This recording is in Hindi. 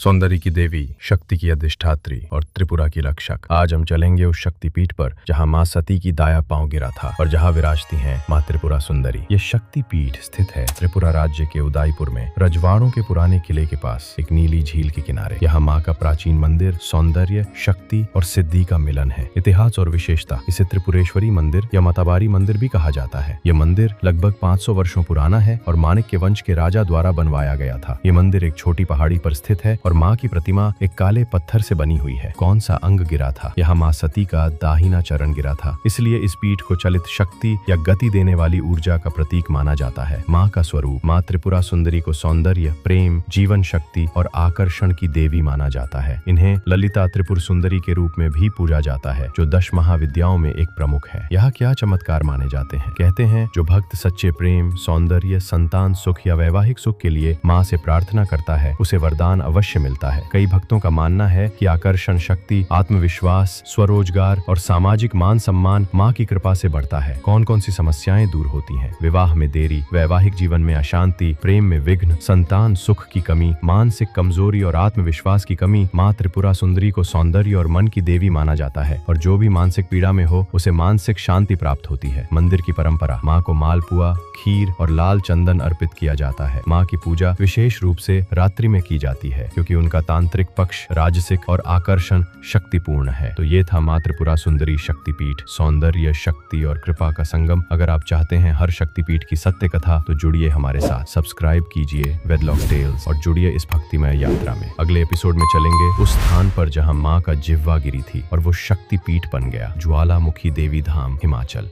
सौंदर्य की देवी, शक्ति की अधिष्ठात्री और त्रिपुरा की रक्षक। आज हम चलेंगे उस शक्तिपीठ पर जहां मां सती की दाया पांव गिरा था और जहां विराजती हैं मां त्रिपुरा सुंदरी। ये शक्तिपीठ स्थित है त्रिपुरा राज्य के उदयपुर में, रजवाड़ों के पुराने किले के पास, एक नीली झील के किनारे। यहाँ माँ का प्राचीन मंदिर सौंदर्य, शक्ति और सिद्धि का मिलन है। इतिहास और विशेषता, इसे त्रिपुरेश्वरी मंदिर या मताबारी मंदिर भी कहा जाता है। यह मंदिर लगभग 500 वर्षों पुराना है और माणिक्य वंश के राजा द्वारा बनवाया गया था। ये मंदिर एक छोटी पहाड़ी पर स्थित है और माँ की प्रतिमा एक काले पत्थर से बनी हुई है। कौन सा अंग गिरा था? यहाँ माँ सती का दाहिना चरण गिरा था, इसलिए इस पीठ को चलित शक्ति या गति देने वाली ऊर्जा का प्रतीक माना जाता है। माँ का स्वरूप, माँ त्रिपुरा सुंदरी को सौंदर्य, प्रेम, जीवन शक्ति और आकर्षण की देवी माना जाता है। इन्हें ललिता त्रिपुर सुंदरी के रूप में भी पूजा जाता है, जो 10 महाविद्याओं में एक प्रमुख है। यहाँ क्या चमत्कार माने जाते हैं? कहते हैं जो भक्त सच्चे प्रेम, सौंदर्य, संतान सुख या वैवाहिक सुख के लिए माँ से प्रार्थना करता है, उसे वरदान अवश्य मिलता है। कई भक्तों का मानना है कि आकर्षण शक्ति, आत्मविश्वास, स्वरोजगार और सामाजिक मान सम्मान माँ की कृपा से बढ़ता है। कौन कौन सी समस्याएं दूर होती हैं? विवाह में देरी, वैवाहिक जीवन में अशांति, प्रेम में विघ्न, संतान सुख की कमी, मानसिक कमजोरी और आत्मविश्वास की कमी। माँ त्रिपुरा सुंदरी को सौंदर्य और मन की देवी माना जाता है और जो भी मानसिक पीड़ा में हो उसे मानसिक शांति प्राप्त होती है। मंदिर की परंपरा, माँ को मालपुआ, खीर और लाल चंदन अर्पित किया जाता है। माँ की पूजा विशेष रूप से रात्रि में की जाती है, क्योंकि उनका तांत्रिक पक्ष राजसिक और आकर्षण शक्तिपूर्ण है। तो ये था माँ त्रिपुरा सुंदरी शक्तिपीठ, सौंदर्य, शक्ति और कृपा का संगम। अगर आप चाहते हैं हर शक्तिपीठ की सत्य कथा, तो जुड़िए हमारे साथ, सब्सक्राइब कीजिए वेदलॉक टेल्स और जुड़िए इस भक्तिमय यात्रा में। अगले एपिसोड में चलेंगे उस स्थान पर जहाँ माँ का जिह्वा गिरी थी और वो शक्तिपीठ बन गया, ज्वालामुखी देवी धाम, हिमाचल।